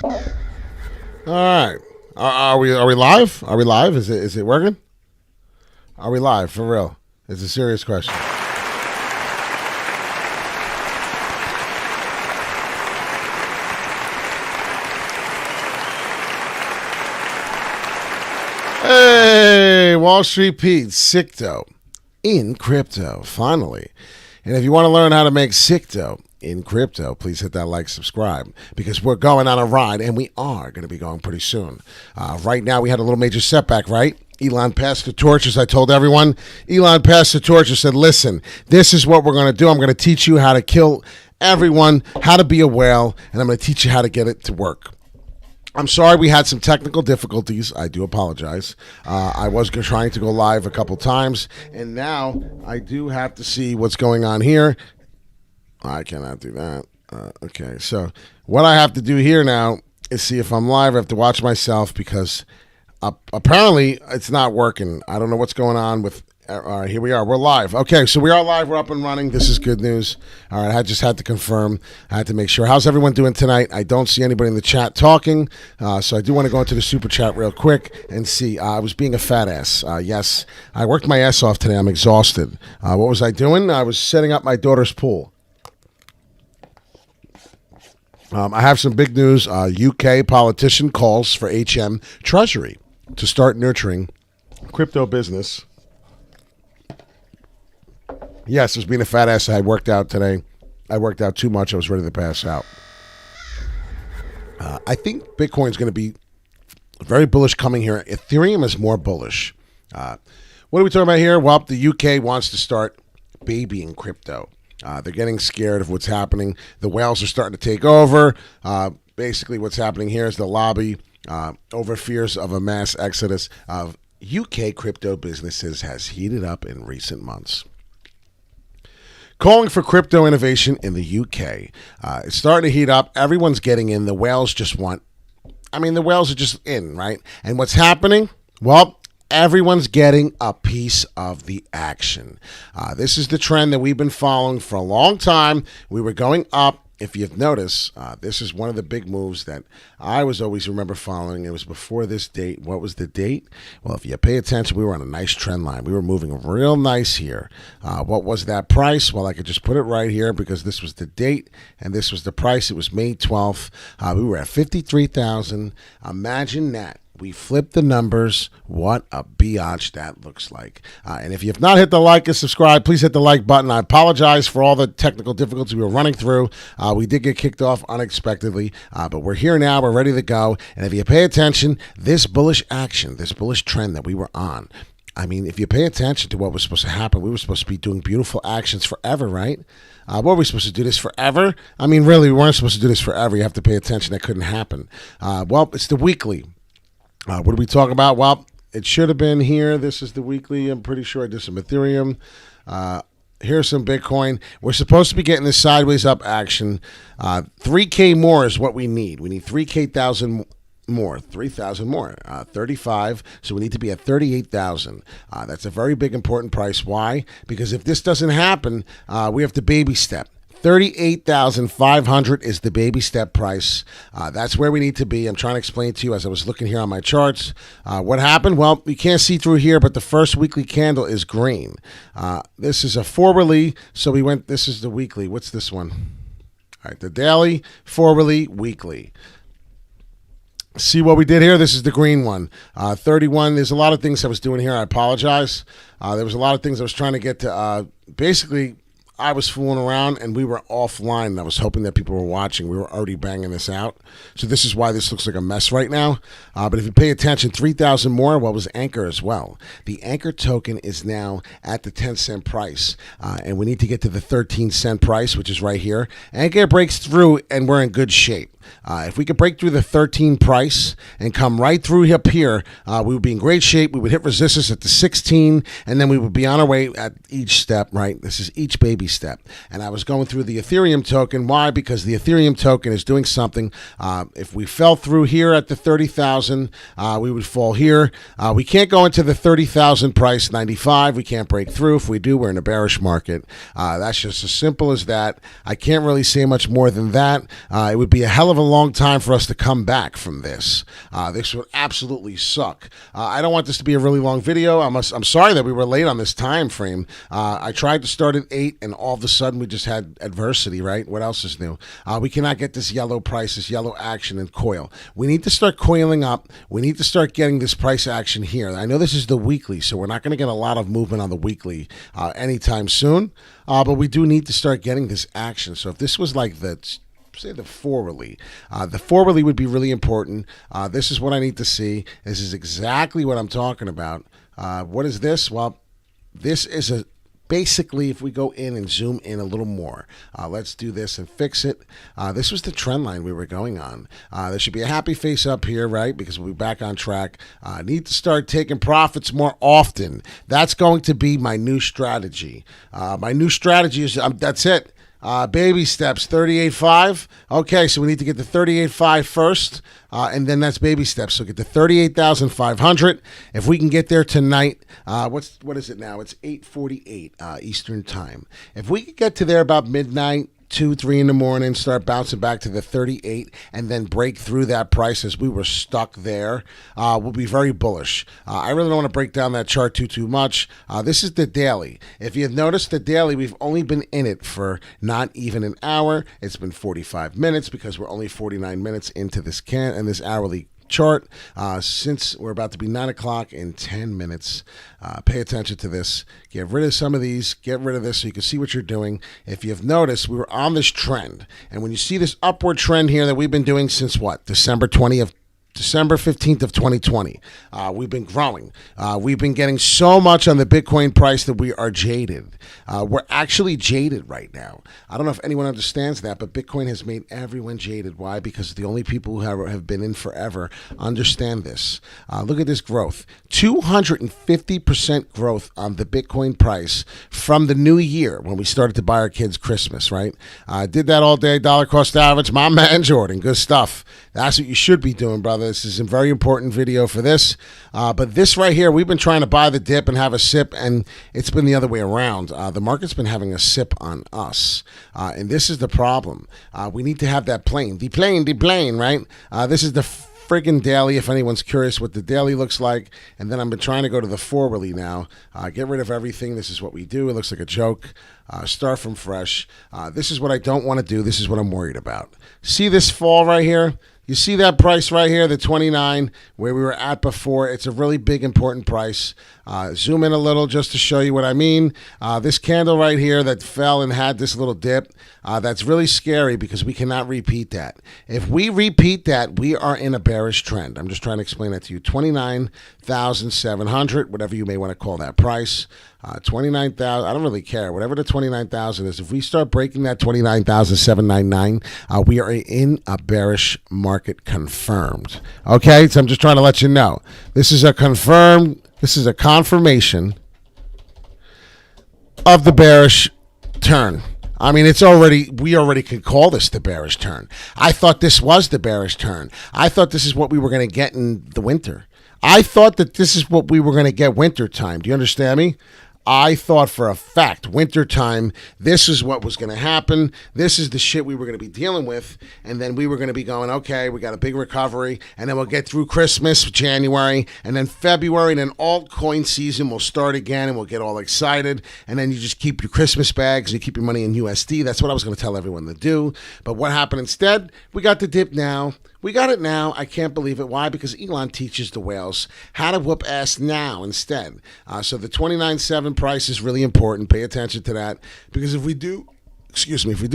All right. Are we live? Are we live? Is it working? Are we live for real? It's a serious question. Hey, Wall Street Pete, sick dough in crypto, finally. And if you want to learn how to make sick dough in crypto, please hit that like, subscribe, because we're going on a ride, and we are going to be going pretty soon. Right now, we had a little major setback, right? Elon passed the torch, as I told everyone. Elon passed the torch and said, listen, this is what we're going to do. I'm going to teach you how to kill everyone, how to be a whale, and I'm going to teach you how to get it to work. I'm sorry we had some technical difficulties. I do apologize. I was trying to go live a couple times, and now I do have to see what's going on here. I cannot do that. Okay, so what I have to do here now is see if I'm live. I have to watch myself because apparently it's not working. I don't know what's going on with... All right, here we are. We're live. Okay, so we are live. We're up and running. This is good news. All right, I just had to confirm. I had to make sure. How's everyone doing tonight? I don't see anybody in the chat talking, so I do want to go into the super chat real quick and see. I was being a fat ass. Yes, I worked my ass off today. I'm exhausted. What was I doing? I was setting up my daughter's pool. I have some big news. UK politician calls for HM Treasury to start nurturing crypto business. Yes, it was being a fat ass. I worked out today. I worked out too much. I was ready to pass out. I think Bitcoin's going to be very bullish coming here. Ethereum is more bullish. What are we talking about here? Well, the UK wants to start babying crypto. They're getting scared of what's happening. The whales are starting to take over. Basically, what's happening here is the lobby over fears of a mass exodus of UK crypto businesses has heated up in recent months. Calling for crypto innovation in the UK. It's starting to heat up. Everyone's getting in. The whales just want... the whales are just in, right? And what's happening? Well, everyone's getting a piece of the action. This is the trend that we've been following for a long time. We were going up. If you've noticed, this is one of the big moves that I was always remember following. It was before this date. What was the date? Well, if you pay attention, we were on a nice trend line. We were moving real nice here. What was that price? Well, I could just put it right here because this was the date and this was the price. It was May 12th. We were at 53,000. Imagine that. We flipped the numbers. What a biatch that looks like. And if you have not hit the like and subscribe, please hit the like button. I apologize for all the technical difficulties we were running through. We did get kicked off unexpectedly, but we're here now. We're ready to go. And if you pay attention, this bullish action, this bullish trend that we were on, if you pay attention to what was supposed to happen, we were supposed to be doing beautiful actions forever, right? What were we supposed to do this forever? Really, we weren't supposed to do this forever. You have to pay attention. That couldn't happen. Well, it's the weekly. What did we talk about? Well, it should have been here. This is the weekly. I'm pretty sure I did some Ethereum. Here's some Bitcoin. We're supposed to be getting this sideways up action. 3K more is what we need. We need 3,000 more, 3,000 more, 35. So we need to be at 38,000. That's a very big, important price. Why? Because if this doesn't happen, we have to baby step. 38,500 is the baby step price. That's where we need to be. I'm trying to explain to you as I was looking here on my charts. What happened? Well, you can't see through here, but the first weekly candle is green. This is a forwardly, so we went, this is the weekly. What's this one? All right, the daily, forwardly, weekly. See what we did here? This is the green one. 31. There's a lot of things I was doing here. I apologize. There was a lot of things I was trying to get to. Basically, I was fooling around and we were offline and I was hoping that people were watching. We were already banging this out. So this is why this looks like a mess right now. But if you pay attention, 3,000 more, what was Anchor as well? The Anchor token is now at the 10-cent price. And we need to get to the 13-cent price, which is right here. Anchor breaks through and we're in good shape. If we could break through the 13 price and come right through up here, we would be in great shape. We would hit resistance at the 16, and then we would be on our way at each step, right? This is each baby step. And I was going through the Ethereum token. Why? Because the Ethereum token is doing something. If we fell through here at the 30,000, we would fall here. We can't go into the 30,000 price 95. We can't break through. If we do, we're in a bearish market. That's just as simple as that. I can't really say much more than that. It would be a hell of of a long time for us to come back from this. This would absolutely suck. I don't want this to be a really long video. I'm sorry that we were late on this time frame. I tried to start at 8, and all of a sudden we just had adversity, right? What else is new? We cannot get this yellow price, this yellow action and coil. We need to start coiling up. We need to start getting this price action here. I know this is the weekly, so we're not going to get a lot of movement on the weekly anytime soon, but we do need to start getting this action. So if this was like say the forwardly. The forwardly would be really important. This is what I need to see. This is exactly what I'm talking about. What is this? Well, this is basically, if we go in and zoom in a little more, let's do this and fix it. This was the trend line we were going on. There should be a happy face up here, right? Because we'll be back on track. Need to start taking profits more often. That's going to be my new strategy. My new strategy is, that's it. Baby steps, 38.5. Okay, so we need to get to 38.5 first, and then that's baby steps. So get to 38,500. If we can get there tonight, what is it now? It's 8:48 Eastern time. If we could get to there about midnight, 2, 3 in the morning, start bouncing back to the 38 and then break through that price as we were stuck there, will be very bullish. I really don't want to break down that chart too much. This is the daily. If you've noticed the daily, we've only been in it for not even an hour. It's been 45 minutes because we're only 49 minutes into this this hourly chart. Since we're about to be 9 o'clock in 10 minutes, pay attention to this. Get rid of some of these. Get rid of this so you can see what you're doing. If you've noticed, we were on this trend. And when you see this upward trend here that we've been doing since what? December 15th of 2020. We've been growing. We've been getting so much on the Bitcoin price that we are jaded. We're actually jaded right now. I don't know if anyone understands that, but Bitcoin has made everyone jaded. Why? Because the only people who have been in forever understand this. Look at this growth. 250% growth on the Bitcoin price from the new year when we started to buy our kids Christmas, right? Did that all day, dollar cost average. My man Jordan, good stuff. That's what you should be doing, brother. This is a very important video for this. But this right here, we've been trying to buy the dip and have a sip, and it's been the other way around. The market's been having a sip on us. And this is the problem. We need to have that plane. The plane, right? This is the friggin' daily, if anyone's curious what the daily looks like. And then I've been trying to go to the forwardly now. Get rid of everything. This is what we do. It looks like a joke. Start from fresh. This is what I don't want to do. This is what I'm worried about. See this fall right here? You see that price right here, the 29, where we were at before. It's a really big, important price. Zoom in a little just to show you what I mean. This candle right here that fell and had this little dip, that's really scary because we cannot repeat that. If we repeat that, we are in a bearish trend. I'm just trying to explain that to you. 29,700, whatever you may want to call that price. 29,000, I don't really care. Whatever the 29,000 is, if we start breaking that 29,799, we are in a bearish market confirmed. Okay, so I'm just trying to let you know. This is a confirmation of the bearish turn. I mean, we already could call this the bearish turn. I thought this was the bearish turn. I thought this is what we were going to get in the winter. I thought that this is what we were going to get winter time. Do you understand me? I thought for a fact, wintertime, this is what was going to happen. This is the shit we were going to be dealing with. And then we were going to be going, okay, we got a big recovery. And then we'll get through Christmas, January. And then February, and then altcoin season will start again. And we'll get all excited. And then you just keep your Christmas bags. You keep your money in USD. That's what I was going to tell everyone to do. But what happened instead? We got the dip now. We got it now. I can't believe it. Why? Because Elon teaches the whales how to whoop ass now instead. So the 29.7 price is really important. Pay attention to that. Because if we do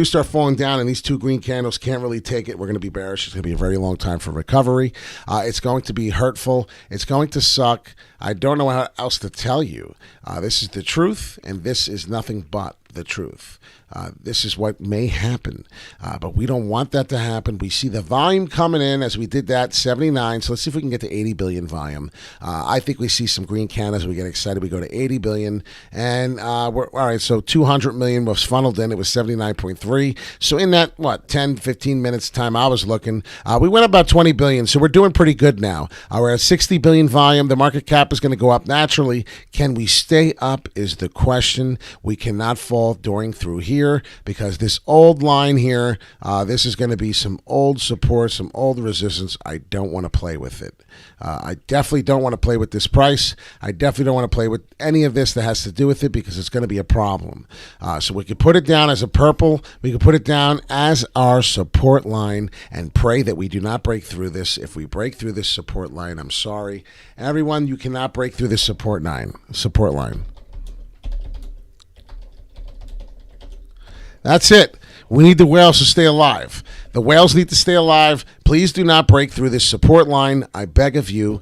start falling down and these two green candles can't really take it, we're going to be bearish. It's going to be a very long time for recovery. It's going to be hurtful. It's going to suck. I don't know how else to tell you. This is the truth, and this is nothing but the truth. This is what may happen, but we don't want that to happen. We see the volume coming in as we did that, 79. So let's see if we can get to 80 billion volume. I think we see some green candles. We get excited. We go to 80 billion. And we're all right, so 200 million was funneled in. It was 79.3. So in that, 10, 15 minutes time I was looking, we went about 20 billion. So we're doing pretty good now. We're at 60 billion volume. The market cap is going to go up naturally. Can we stay up is the question. We cannot fall fall during through here, because this old line here, this is going to be some old support, some old resistance. I don't want to play with it. I definitely don't want to play with this price. I definitely don't want to play with any of this that has to do with it, because it's going to be a problem. So we could put it down as a purple. We could put it down as our support line and pray that we do not break through this. If we break through this support line, I'm sorry. Everyone, you cannot break through this support line. That's it. We need the whales to stay alive. The whales need to stay alive. Please do not break through this support line. I beg of you.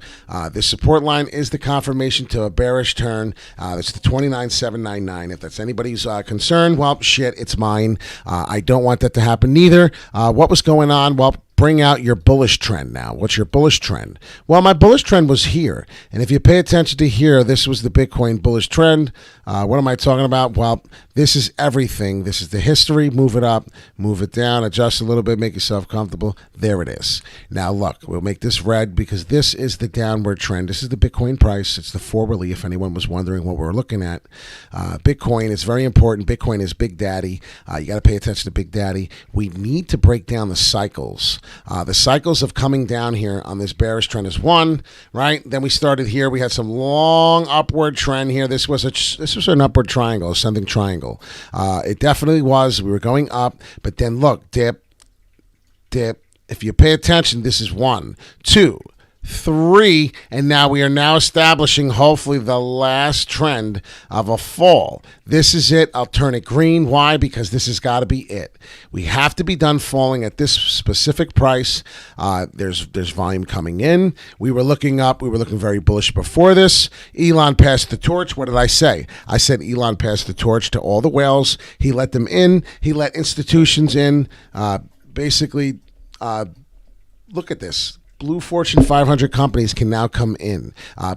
This support line is the confirmation to a bearish turn. It's the 29,799. If that's anybody's concern, well, shit, it's mine. I don't want that to happen neither. What was going on? Well, bring out your bullish trend now. What's your bullish trend? Well, my bullish trend was here. And if you pay attention to here, this was the Bitcoin bullish trend. What am I talking about? Well, this is everything. This is the history. Move it up, move it down, adjust a little bit, make yourself comfortable. There it is. Now, look, we'll make this red because this is the downward trend. This is the Bitcoin price. It's the forwardly, if anyone was wondering what we're looking at. Bitcoin is very important. Bitcoin is Big Daddy. You got to pay attention to Big Daddy. We need to break down the cycles. The cycles of coming down here on this bearish trend is one, right? Then we started here. We had some long upward trend here. This was an upward triangle, ascending triangle. It definitely was. We were going up, but then look, dip, dip. If you pay attention, this is 1, 2, 3, and now we are now establishing hopefully the last trend of a fall. This is it. I'll turn it green. Why? Because this has got to be it. We have to be done falling at this specific price. There's volume coming in. We were looking up. We were looking very bullish before this. Elon passed the torch. What did I say? I said Elon passed the torch to all the whales. He let them in. He let institutions in. Basically, look at this. Blue Fortune 500 companies can now come in.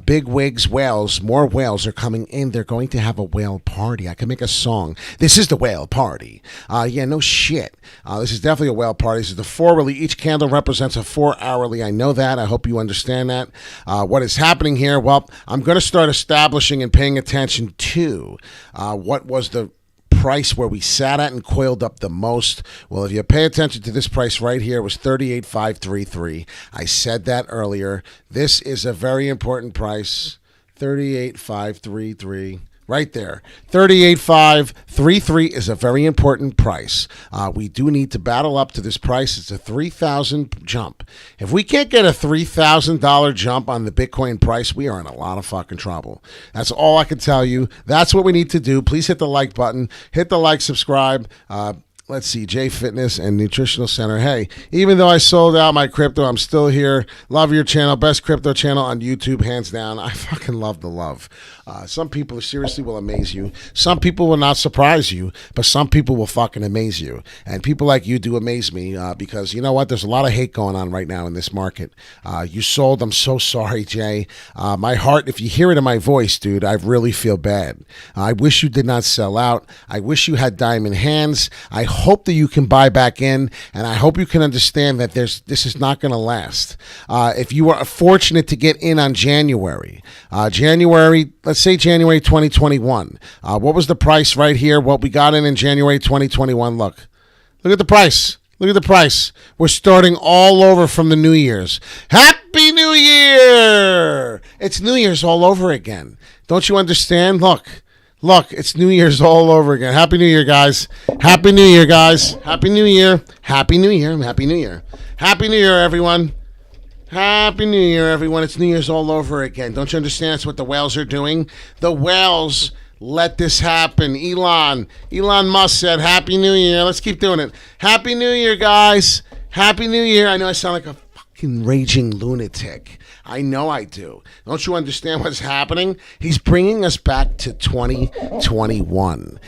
Big wigs, whales, more whales are coming in. They're going to have a whale party. I can make a song. This is the whale party. Yeah, no shit. This is definitely a whale party. This is the 4-hourly. Each candle represents a 4-hourly. I know that. I hope you understand that. What is happening here? Well, I'm going to start establishing and paying attention to what was the price where we sat at and coiled up the most. Well, if you pay attention to this price right here, it was 38,533. I said that earlier. This is a very important price. 38,533. Right there. 38,533 is a very important price. We do need to battle up to this price. It's a 3,000 jump. If we can't get a $3,000 jump on the Bitcoin price, we are in a lot of fucking trouble. That's all I can tell you. That's what we need to do. Please hit the like button. Hit the like, subscribe. Let's see, J Fitness and Nutritional Center. Hey, even though I sold out my crypto, I'm still here. Love your channel. Best crypto channel on YouTube, hands down. I fucking love the love. Some people seriously will amaze you. Some people will not surprise you, but some people will fucking amaze you. And people like you do amaze me because, you know what? There's a lot of hate going on right now in this market. You sold. I'm so sorry, Jay. My heart, if you hear it in my voice, dude, I really feel bad. I wish you did not sell out. I wish you had diamond hands. I hope that you can buy back in, and I hope you can understand that this is not going to last. If you were fortunate to get in on January, let's say January 2021, what was the price right here? What we got in January 2021? Look at the price. Look at the price. We're starting all over from the New Year's. Happy New Year! It's New Year's all over again. Don't you understand? Look, it's New Year's all over again. Happy New Year, guys. Happy New Year, guys. Happy New Year. Happy New Year. Happy New Year. Happy New Year, everyone. Happy New Year, everyone. It's New Year's all over again. Don't you understand that's what the whales are doing? The whales let this happen. Elon Musk said, Happy New Year. Let's keep doing it. Happy New Year, guys. Happy New Year. I know I sound like a fucking raging lunatic. I know I do. Don't you understand what's happening? He's bringing us back to 2021.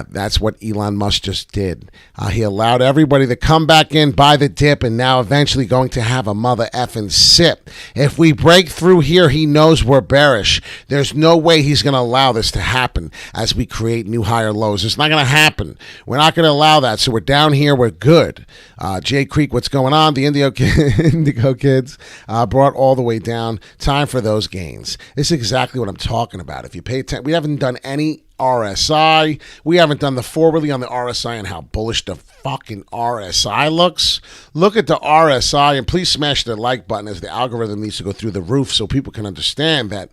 That's what Elon Musk just did. He allowed everybody to come back in, buy the dip, and now eventually going to have a mother effing sip. If we break through here, he knows we're bearish. There's no way he's going to allow this to happen as we create new higher lows. It's not going to happen. We're not going to allow that. So we're down here. We're good. Jay Creek, what's going on? The Indigo Kids brought all the way down. Time for those gains. This is exactly what I'm talking about. If you pay attention, we haven't done any RSI. We haven't done the forwardly on the RSI and how bullish the fucking RSI looks. Look at the RSI and please smash the like button as the algorithm needs to go through the roof so people can understand that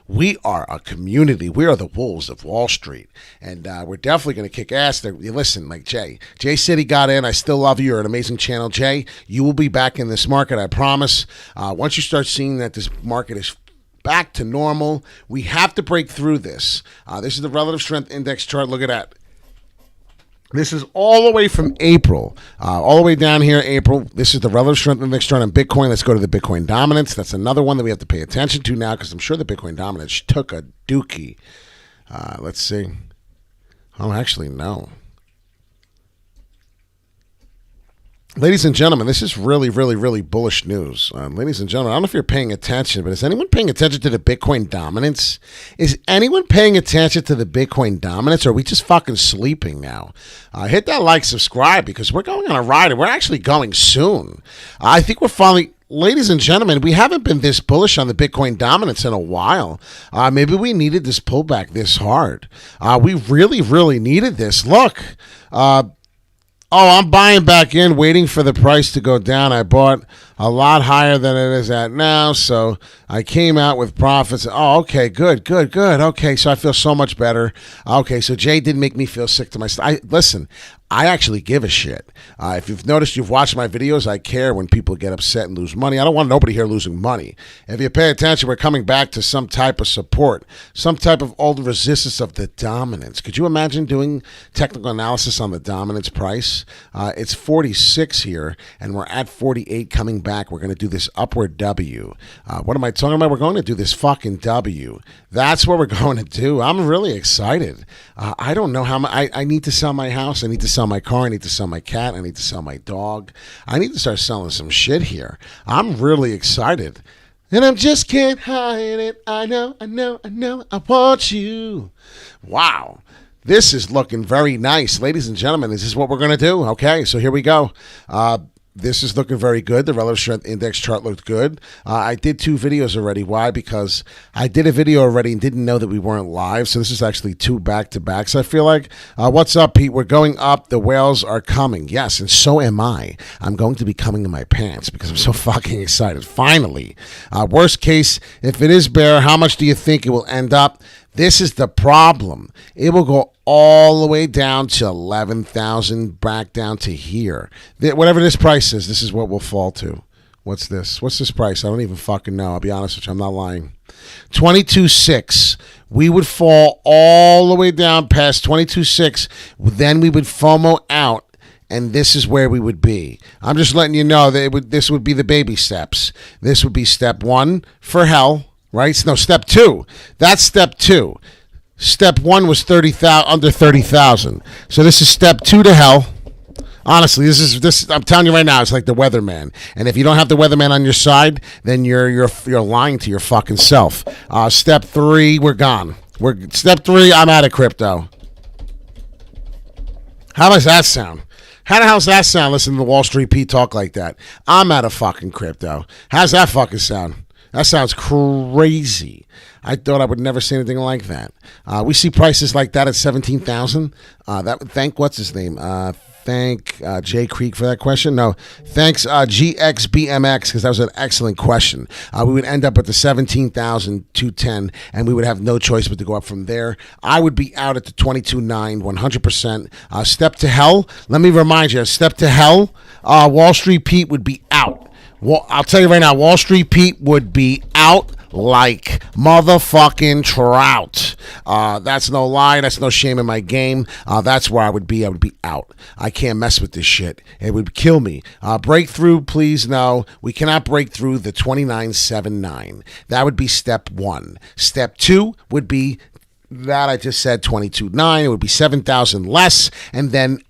we are a community. We are the wolves of Wall Street. And we're definitely going to kick ass there. You listen, like Jay City got in. I still love you. You're an amazing channel. Jay, you will be back in this market, I promise. Once you start seeing that this market is back to normal, we have to break through this. This is the relative strength index chart. Look at that. This is all the way from April, all the way down here, April. This is the relative strength index chart on Bitcoin. Let's go to the Bitcoin dominance. That's another one that we have to pay attention to now because I'm sure the Bitcoin dominance took a dookie. Let's see. Oh, actually, no. Ladies and gentlemen, this is really, really, really bullish news. Ladies and gentlemen, I don't know if you're paying attention, but is anyone paying attention to the Bitcoin dominance? Is anyone paying attention to the Bitcoin dominance, or are we just fucking sleeping now? Hit that like, subscribe, because we're going on a ride, and we're actually going soon. I think we're finally... Ladies and gentlemen, we haven't been this bullish on the Bitcoin dominance in a while. Maybe we needed this pullback this hard. We really, really needed this. Look, I'm buying back in, waiting for the price to go down. I bought a lot higher than it is at now, so I came out with profits. Oh, okay, good. Okay, so I feel so much better. Okay, so Jay didn't make me feel sick to my stomach. Listen, I actually give a shit. If you've noticed, you've watched my videos, I care when people get upset and lose money. I don't want nobody here losing money. If you pay attention, we're coming back to some type of support, some type of old resistance of the dominance. Could you imagine doing technical analysis on the dominance price? It's 46 here, and we're at 48 coming back. We're going to do this upward W. What am I talking about? We're going to do this fucking W. That's what we're going to do. I'm really excited. I don't know how much. I need to sell my house. I need to sell my car. I need to sell my cat. I need to sell my dog. I need to start selling some shit here. I'm really excited. And I just can't hide it. I know. I want you. Wow. This is looking very nice. Ladies and gentlemen, this is what we're going to do. Okay, so here we go. This is looking very good. The relative strength index chart looked good. I did 2 videos already. Why? Because I did a video already and didn't know that we weren't live. So this is actually 2 back-to-backs, I feel like. What's up, Pete? We're going up. The whales are coming. Yes, and so am I. I'm going to be coming in my pants because I'm so fucking excited. Finally. Worst case, if it is bear, how much do you think it will end up? This is the problem. It will go all the way down to 11,000, back down to here. Whatever this price is, this is what we'll fall to. What's this? What's this price? I don't even fucking know. I'll be honest with you. I'm not lying. 22.6. We would fall all the way down past 22.6. Then we would FOMO out. And this is where we would be. I'm just letting you know that this would be the baby steps. This would be step 1 for hell. Right? No, step 2. That's step 2. Step 1 was 30,000 under 30,000. So this is step 2 to hell. Honestly, this. I'm telling you right now, it's like the weatherman. And if you don't have the weatherman on your side, then you're lying to your fucking self. Step 3, we're gone. Step 3, I'm out of crypto. How does that sound? How the hell's that sound? Listen to the Wall Street Pete talk like that. I'm out of fucking crypto. How's that fucking sound? That sounds crazy. I thought I would never say anything like that. We see prices like that at 17,000. Thank what's his name? Thank Jay Creek for that question. No, thanks GXBMX because that was an excellent question. We would end up at the 17,210, and we would have no choice but to go up from there. I would be out at the 22.9, 100%. Step to hell. Let me remind you. Step to hell. Wall Street Pete would be out. Well, I'll tell you right now, Wall Street Pete would be out like motherfucking trout. That's no lie. That's no shame in my game. That's where I would be. I would be out. I can't mess with this shit. It would kill me. Breakthrough, please. No, we cannot break through the 29.79. That would be step 1. Step 2 would be that I just said 22.9. It would be 7,000 less, and then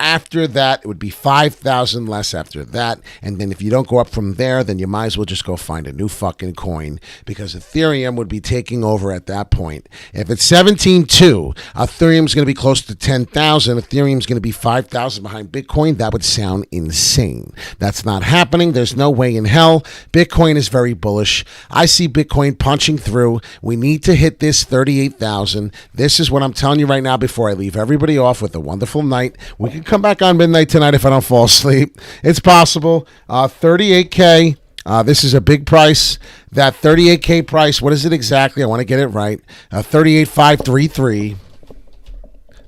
after that, it would be 5,000 less after that. And then if you don't go up from there, then you might as well just go find a new fucking coin, because Ethereum would be taking over at that point. If it's 17.2, Ethereum's going to be close to 10,000. Ethereum's going to be 5,000 behind Bitcoin. That would sound insane. That's not happening. There's no way in hell. Bitcoin is very bullish. I see Bitcoin punching through. We need to hit this 38,000. This is what I'm telling you right now before I leave everybody off with a wonderful night. We can come back on midnight tonight if I don't fall asleep. It's possible. 38K. This is a big price. That 38K price, what is it exactly? I want to get it right. 38,533.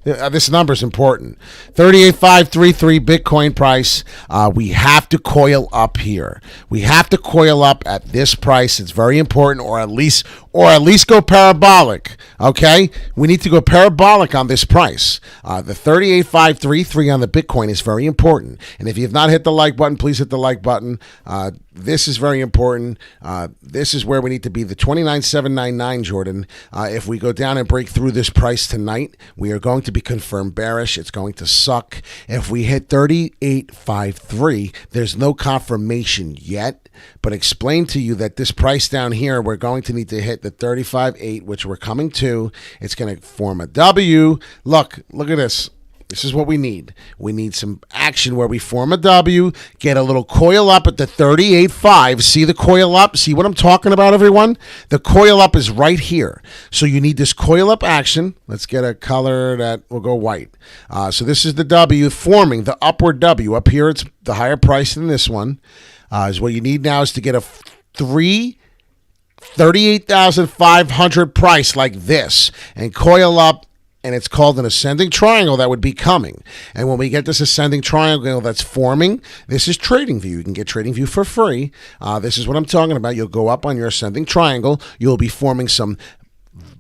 This number is important. 38,533 Bitcoin price. We have to coil up here. We have to coil up at this price. It's very important, or at least go parabolic. Okay, we need to go parabolic on this price. The 38,533 on the Bitcoin is very important. And if you have not hit the like button, please hit the like button. This is very important. This is where we need to be. The 29,799, Jordan. If we go down and break through this price tonight, we are going to be confirmed bearish. It's going to suck. If we hit 38.53, there's no confirmation yet, but explain to you that this price down here, we're going to need to hit the 35.8, which we're coming to. It's going to form a W. Look at this. This is what we need. We need some action where we form a W, get a little coil up at the 38.5. See the coil up? See what I'm talking about, everyone? The coil up is right here. So you need this coil up action. Let's get a color that will go white. So this is the W forming the upward W. Up here, it's the higher price than this one. Is what you need now is to get a 38,500 price like this and coil up. And it's called an ascending triangle that would be coming. And when we get this ascending triangle that's forming, this is TradingView. You can get TradingView for free. This is what I'm talking about. You'll go up on your ascending triangle. You'll be forming some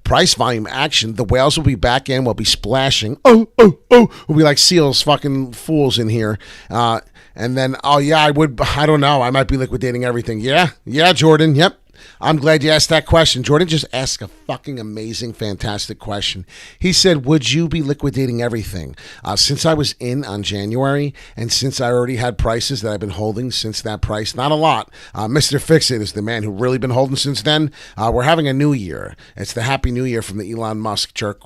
price volume action. The whales will be back in. We'll be splashing. Oh. We'll be like seals, fucking fools in here. And then, I don't know. I might be liquidating everything. Yeah, Jordan. Yep. I'm glad you asked that question. Jordan just asked a fucking amazing, fantastic question. He said, would you be liquidating everything? Since I was in on January, and since I already had prices that I've been holding since that price, not a lot. Mr. Fix-It is the man who really been holding since then. We're having a new year. It's the Happy New Year from the Elon Musk jerk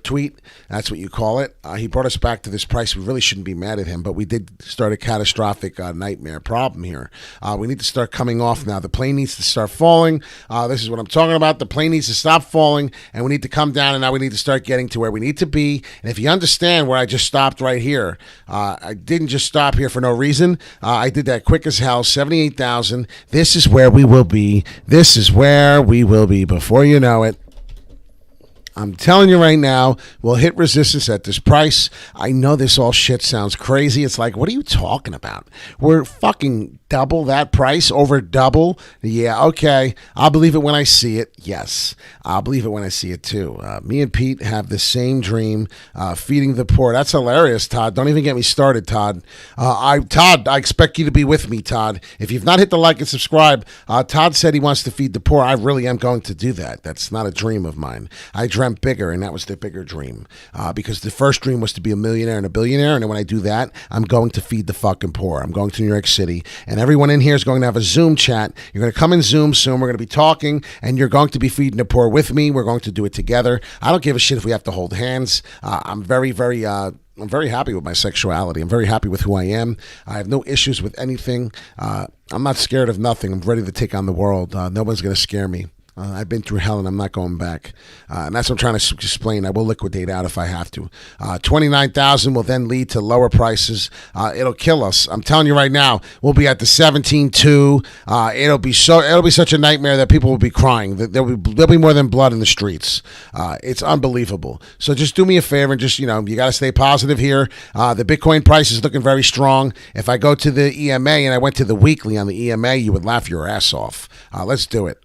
tweet. That's what you call it. He brought us back to this price. We really shouldn't be mad at him, but we did start a catastrophic nightmare problem here. We need to start coming off now. The plane needs to start falling. This is what I'm talking about. The plane needs to stop falling, and we need to come down, and now we need to start getting to where we need to be. And if you understand where I just stopped right here, I didn't just stop here for no reason. I did that quick as hell, 78,000. This is where we will be. This is where we will be before you know it. I'm telling you right now, we'll hit resistance at this price. I know this all shit sounds crazy. It's like, what are you talking about? We're fucking double that price, over double. Yeah, okay. I'll believe it when I see it. Yes, I'll believe it when I see it too. Me and Pete have the same dream, feeding the poor. That's hilarious, Todd. Don't even get me started, Todd. Todd, I expect you to be with me, Todd. If you've not hit the like and subscribe, Todd said he wants to feed the poor. I really am going to do that. That's not a dream of mine. I dreamt bigger, and that was the bigger dream, because the first dream was to be a millionaire and a billionaire, and then when I do that, I'm going to feed the fucking poor. I'm going to New York City, and everyone in here is going to have a Zoom chat. You're going to come in Zoom soon. We're going to be talking, and you're going to be feeding the poor with me. We're going to do it together. I don't give a shit if we have to hold hands. I'm very happy with my sexuality. I'm very happy with who I am. I have no issues with anything. I'm not scared of nothing. I'm ready to take on the world. No one's going to scare me. I've been through hell and I'm not going back. And that's what I'm trying to explain. I will liquidate out if I have to. 29,000 will then lead to lower prices. It'll kill us. I'm telling you right now, we'll be at the 17.2. It'll be such a nightmare that people will be crying. There'll be more than blood in the streets. It's unbelievable. So just do me a favor and just, you got to stay positive here. The Bitcoin price is looking very strong. If I go to the EMA and I went to the weekly on the EMA, you would laugh your ass off. Let's do it.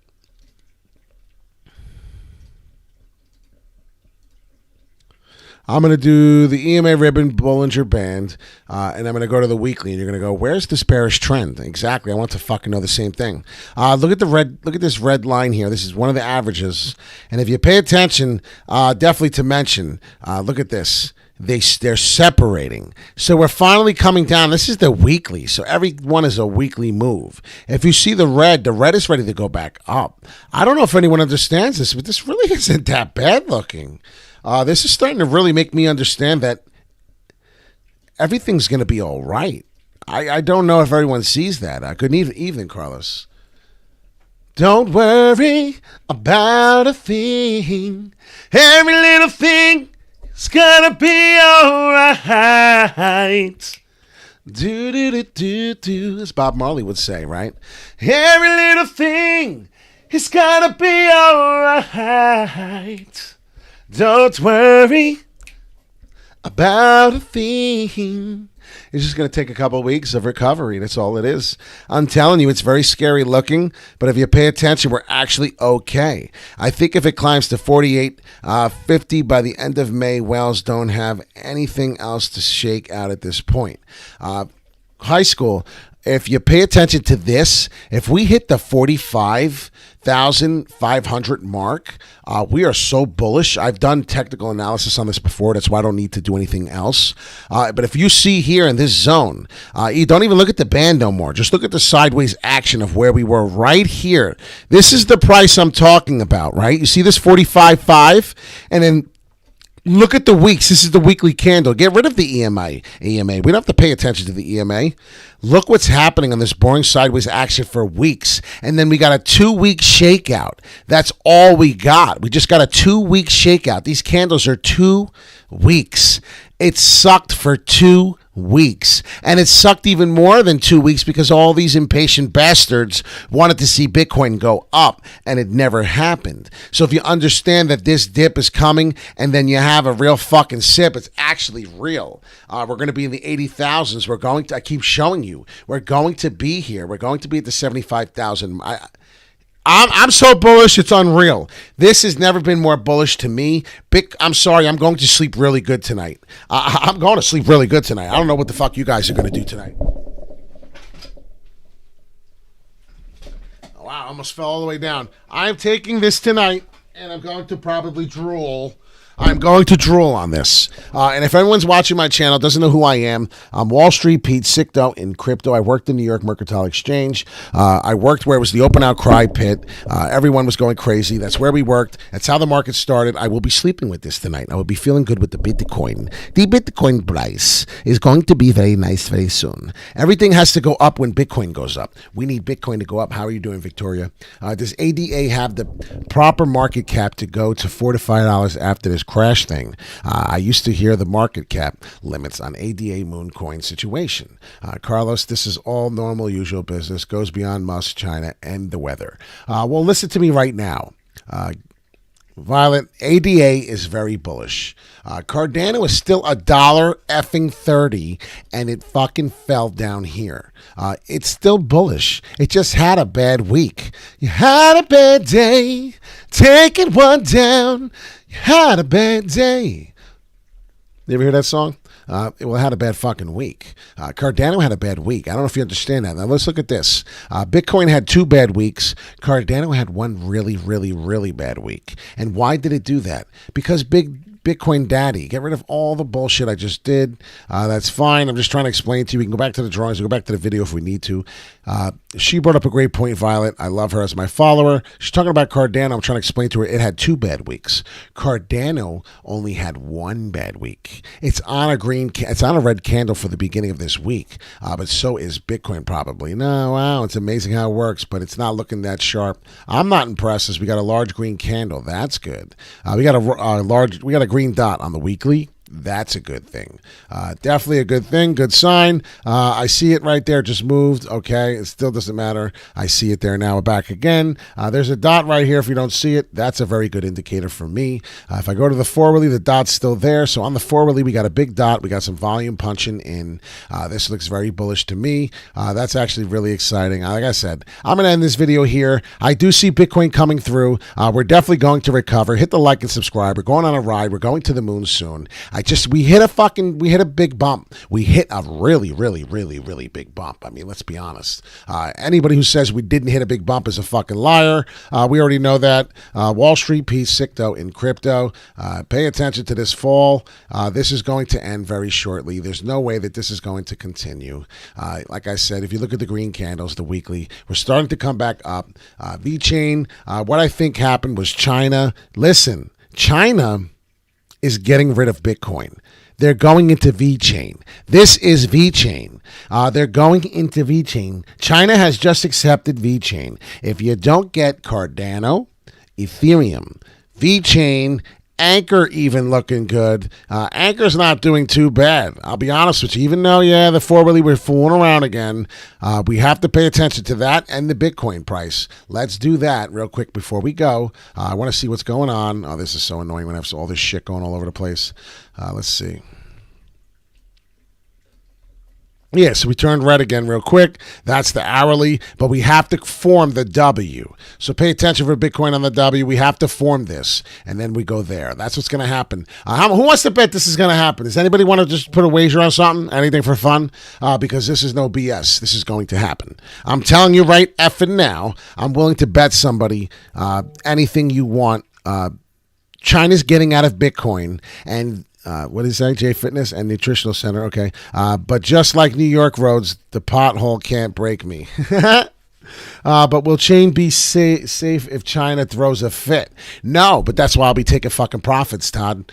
I'm going to do the EMA ribbon Bollinger Band, and I'm going to go to the weekly, and you're going to go, where's this bearish trend? Exactly. I want to fucking know the same thing. Look at this red line here. This is one of the averages. And if you pay attention, definitely to mention, look at this. they're separating. So we're finally coming down. This is the weekly. So every one is a weekly move. If you see the red is ready to go back up. I don't know if anyone understands this, but this really isn't that bad looking. This is starting to really make me understand that everything's going to be all right. I don't know if everyone sees that. Good evening, Carlos. Don't worry about a thing. Every little thing is gonna be alright. Do do do do do, as Bob Marley would say, right? Every little thing is gonna be alright. Don't worry about a thing. It's just going to take a couple of weeks of recovery. That's all it is. I'm telling you, it's very scary looking, but if you pay attention, we're actually okay. I think if it climbs to 48.50 by the end of May, Wells don't have anything else to shake out at this point. High school, if you pay attention to this, if we hit the 45,500 mark, we are so bullish. I've done technical analysis on this before. That's why I don't need to do anything else. But if you see here in this zone, you don't even look at the band no more. Just look at the sideways action of where we were right here. This is the price I'm talking about, right? You see this 45.5, and then look at the weeks. This is the weekly candle. Get rid of the EMA. We don't have to pay attention to the EMA. Look what's happening on this boring sideways action for weeks. And then we got a 2-week shakeout. That's all we got. We just got a 2-week shakeout. These candles are 2 weeks. It sucked for 2 weeks. And it sucked even more than 2 weeks because all these impatient bastards wanted to see Bitcoin go up, and it never happened. So if you understand that this dip is coming and then you have a real fucking sip, it's actually real. We're going to be in the 80,000s. We're going to, I keep showing you, we're going to be here. We're going to be at the 75,000. I'm so bullish, it's unreal. This has never been more bullish to me. I'm sorry, I'm going to sleep really good tonight. I'm going to sleep really good tonight. I don't know what the fuck you guys are going to do tonight. Oh, wow, I almost fell all the way down. I'm taking this tonight, and I'm going to probably drool. I'm going to drool on this. And if anyone's watching my channel, doesn't know who I am, I'm Wall Street Pete, Sicto in crypto. I worked in New York Mercantile Exchange. I worked where it was the open outcry pit. Everyone was going crazy. That's where we worked. That's how the market started. I will be sleeping with this tonight. I will be feeling good with the Bitcoin. The Bitcoin price is going to be very nice very soon. Everything has to go up when Bitcoin goes up. We need Bitcoin to go up. How are you doing, Victoria? Does ADA have the proper market cap to go to $4 to $5 after this crash thing? I used to hear the market cap limits on ADA Mooncoin situation. Carlos, this is all normal, usual business. Goes beyond Musk, China, and the weather. Well, listen to me right now. Violet, ADA is very bullish. Cardano is still $1.30, and it fucking fell down here. It's still bullish. It just had a bad week. You had a bad day, taking one down. You had a bad day. You ever hear that song? It had a bad fucking week. Cardano had a bad week. I don't know if you understand that. Now let's look at this. Bitcoin had 2 bad weeks. Cardano had one really, really, really bad week. And why did it do that? Because Bitcoin Daddy. Get rid of all the bullshit I just did. That's fine. I'm just trying to explain to you. We can go back to the drawings. We'll go back to the video if we need to. She brought up a great point, Violet. I love her as my follower. She's talking about Cardano. I'm trying to explain to her it had 2 bad weeks. Cardano only had 1 bad week. It's on a red candle for the beginning of this week. But so is Bitcoin probably. No, wow, it's amazing how it works, but it's not looking that sharp. I'm not impressed as we got a large green candle. That's good. We got a green dot on the weekly. That's a good thing. Definitely a good thing. Good sign. I see it right there. Just moved. Okay. It still doesn't matter. I see it there now. We're back again. There's a dot right here. If you don't see it, that's a very good indicator for me. If I go to the 4-weekly, the dot's still there. So on the 4-weekly, we got a big dot. We got some volume punching in. This looks very bullish to me. That's actually really exciting. Like I said, I'm going to end this video here. I do see Bitcoin coming through. We're definitely going to recover. Hit the like and subscribe. We're going on a ride. We're going to the moon soon. We hit a big bump. We hit a really, really, really, really big bump. I mean, let's be honest. Anybody who says we didn't hit a big bump is a fucking liar. We already know that. Wall Street piece, sick though, in crypto. Pay attention to this fall. This is going to end very shortly. There's no way that this is going to continue. Like I said, if you look at the green candles, the weekly, we're starting to come back up. V-Chain, what I think happened was China. Listen, China is getting rid of Bitcoin. They're going into V-Chain. This is V-Chain. They're going into V-Chain. China has just accepted V-Chain. If you don't get Cardano, Ethereum, V-Chain, Anchor even looking good. Anchor's not doing too bad. I'll be honest with you. Even though, the 4-wheelie, we're fooling around again, we have to pay attention to that and the Bitcoin price. Let's do that real quick before we go. I want to see what's going on. Oh, this is so annoying when I have all this shit going all over the place. Let's see. Yeah, so we turned red again real quick. That's the hourly, but we have to form the W. So pay attention for Bitcoin on the W. We have to form this, and then we go there. That's what's going to happen. Who wants to bet this is going to happen? Does anybody want to just put a wager on something? Anything for fun? Because this is no BS. This is going to happen. I'm telling you right effing now, I'm willing to bet somebody anything you want. China's getting out of Bitcoin, and what is that? J Fitness and Nutritional Center. Okay. But just like New York roads, the pothole can't break me. But will chain be safe if China throws a fit? No, but that's why I'll be taking fucking profits, Todd.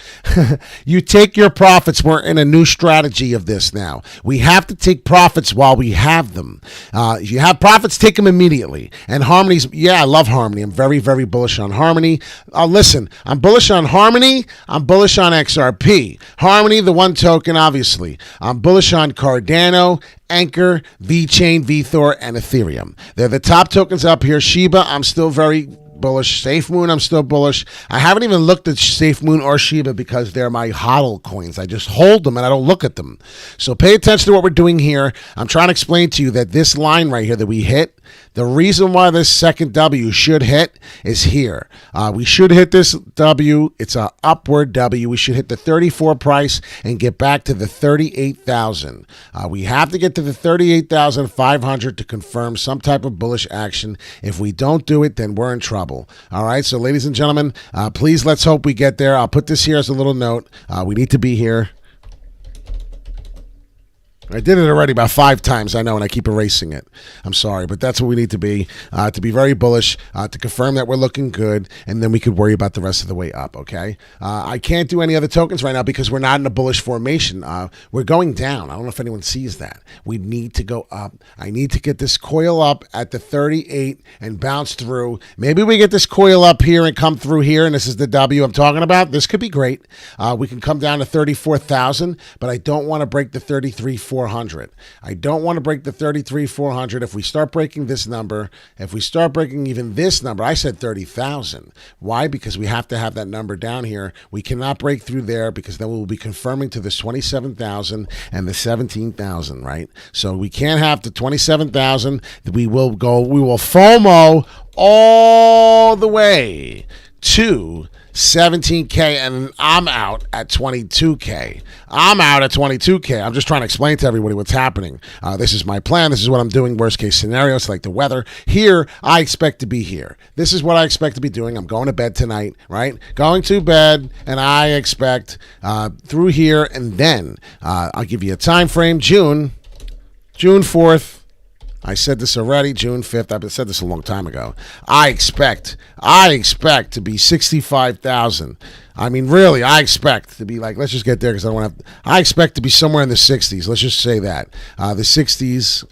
You take your profits. We're in a new strategy of this now. We have to take profits while we have them. If you have profits, take them immediately. And Harmony's, I love Harmony. I'm very, very bullish on Harmony. Listen, I'm bullish on Harmony. I'm bullish on XRP. Harmony, the one token, obviously. I'm bullish on Cardano, Anchor, V-Chain, VThor, and Ethereum. They're the top tokens up here. Shiba, I'm still very bullish. SafeMoon, I'm still bullish. I haven't even looked at SafeMoon or Shiba because they're my hodl coins. I just hold them and I don't look at them. So pay attention to what we're doing here. I'm trying to explain to you that this line right here that we hit, the reason why this second W should hit is here. We should hit this W. It's an upward W. We should hit the 34 price and get back to the 38,000. We have to get to the 38,500 to confirm some type of bullish action. If we don't do it, then we're in trouble. All right, so ladies and gentlemen, please let's hope we get there. I'll put this here as a little note. We need to be here. I did it already about 5 times, I know, and I keep erasing it. I'm sorry, but that's what we need to be very bullish, to confirm that we're looking good, and then we could worry about the rest of the way up, okay? I can't do any other tokens right now because we're not in a bullish formation. We're going down. I don't know if anyone sees that. We need to go up. I need to get this coil up at the 38 and bounce through. Maybe we get this coil up here and come through here, and this is the W I'm talking about. This could be great. We can come down to 34,000, but I don't want to break the 33,400. I don't want to break the 33,400. If we start breaking this number, if we start breaking even this number, I said 30,000. Why? Because we have to have that number down here. We cannot break through there because then we'll be confirming to this 27,000 and the 17,000, right? So we can't have the 27,000. We will FOMO all the way to 17K, and I'm out at 22K. I'm just trying to explain to everybody what's happening. This is my plan. This is what I'm doing. Worst case scenario, it's like the weather. Here, I expect to be here. This is what I expect to be doing. I'm going to bed tonight, right? Going to bed, and I expect through here, and then I'll give you a time frame. June 4th. I said this already, June 5th. I've said this a long time ago. I expect to be 65,000. I mean, really, I expect to be like, let's just get there because I don't want to I expect to be somewhere in the 60s. Let's just say that. The 60s.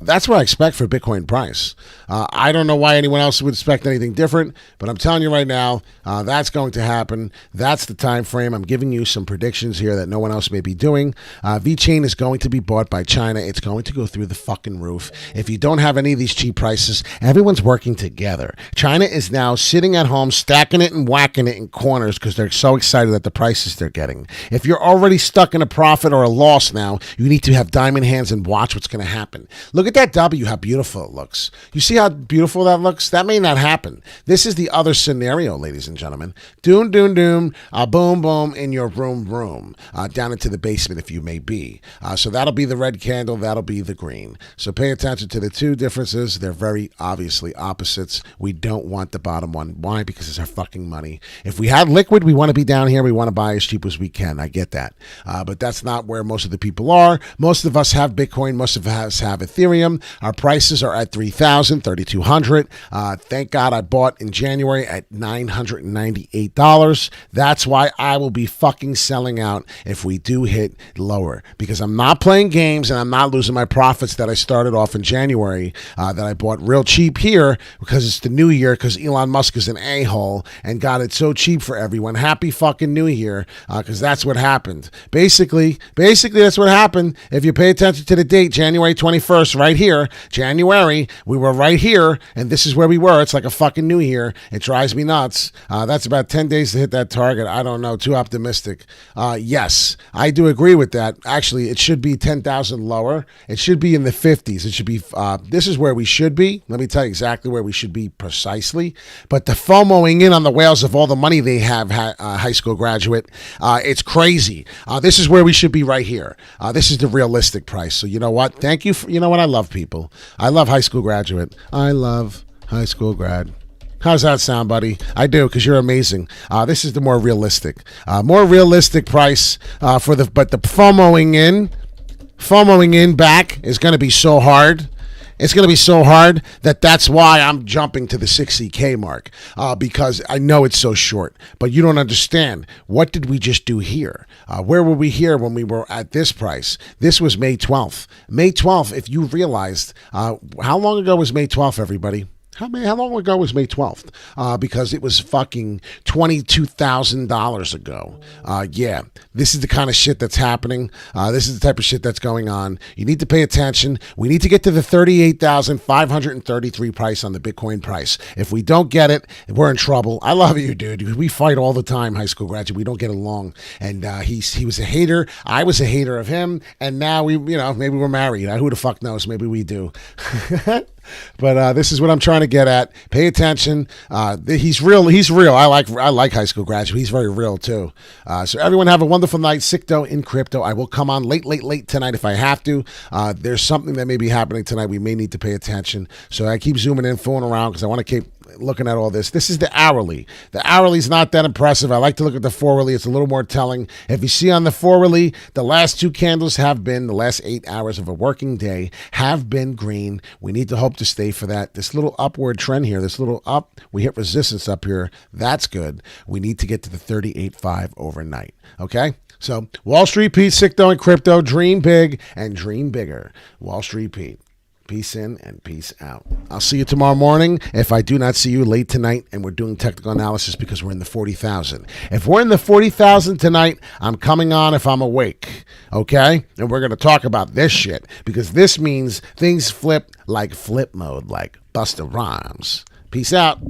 That's what I expect for Bitcoin price. I don't know why anyone else would expect anything different, but I'm telling you right now, that's going to happen. That's the time frame. I'm giving you some predictions here that no one else may be doing. V-Chain is going to be bought by China. It's going to go through the fucking roof. If you don't have any of these cheap prices, everyone's working together. China is now sitting at home, stacking it and whacking it in corners because they're so excited at the prices they're getting. If you're already stuck in a profit or a loss now, you need to have diamond hands and watch what's going to happen. Look at at that W, how beautiful it looks. You see how beautiful that looks? That may not happen. This is the other scenario, ladies and gentlemen. Doom, doom, doom, boom, boom, in your room, down into the basement if you may be. So that'll be the red candle, that'll be the green. So pay attention to the two differences. They're very obviously opposites. We don't want the bottom one. Why? Because it's our fucking money. If we had liquid, we want to be down here. We want to buy as cheap as we can. I get that. But that's not where most of the people are. Most of us have Bitcoin. Most of us have Ethereum. Our prices are at $3,000, $3,200. Thank God I bought in January at $998. That's why I will be fucking selling out if we do hit lower, because I'm not playing games and I'm not losing my profits that I started off in January that I bought real cheap here because it's the new year, because Elon Musk is an a-hole and got it so cheap for everyone. Happy fucking new year, because that's what happened. Basically that's what happened. If you pay attention to the date, January 21st, right here, January, we were right here, and this is where we were. It's like a fucking new year. It drives me nuts. That's about 10 days to hit that target. I don't know, too optimistic. Yes, I do agree with that. Actually, it should be 10,000 lower. It should be in the 50s. It should be, this is where we should be. Let me tell you exactly where we should be precisely. But the FOMOing in on the whales of all the money they have, high school graduate, it's crazy. This is where we should be right here. This is the realistic price. So you know what? Thank you. You know what? I love people. I love high school graduate. I love high school grad. How's that sound, buddy? I do, because you're amazing. This is the more realistic price but the FOMOing in back is going to be so hard. It's going to be so hard that's why I'm jumping to the 60K mark, because I know it's so short. But you don't understand. What did we just do here? Where were we here when we were at this price? This was May 12th. May 12th, if you realized, how long ago was May 12th, everybody? How long ago was May 12th? Because it was fucking $22,000 ago. Yeah, this is the kind of shit that's happening. This is the type of shit that's going on. You need to pay attention. We need to get to the 38,533 price on the Bitcoin price. If we don't get it, we're in trouble. I love you, dude. We fight all the time, high school graduate. We don't get along. And he was a hater. I was a hater of him. And now maybe we're married. Who the fuck knows? Maybe we do. But this is what I'm trying to get at. Pay attention. He's real. I like high school graduate. He's very real too. So everyone have a wonderful night. Sicto in crypto. I will come on late tonight if I have to. There's something that may be happening tonight. We may need to pay attention. So I keep zooming in, fooling around, because I want to keep looking at all this. This is the hourly. The hourly is not that impressive. I like to look at the four-hourly. It's a little more telling. If you see on the four-hourly, the last two candles have been, the last 8 hours of a working day have been green. We need to hope to stay for that. This little upward trend here, this little up, we hit resistance up here. That's good. We need to get to the 38.5 overnight. Okay? So Wall Street Pete, Sicto and crypto, dream big and dream bigger. Wall Street Pete. Peace in and peace out. I'll see you tomorrow morning. If I do not see you late tonight, and we're doing technical analysis because we're in the 40,000. If we're in the 40,000 tonight, I'm coming on if I'm awake. Okay? And we're going to talk about this shit, because this means things flip like flip mode, like Busta Rhymes. Peace out.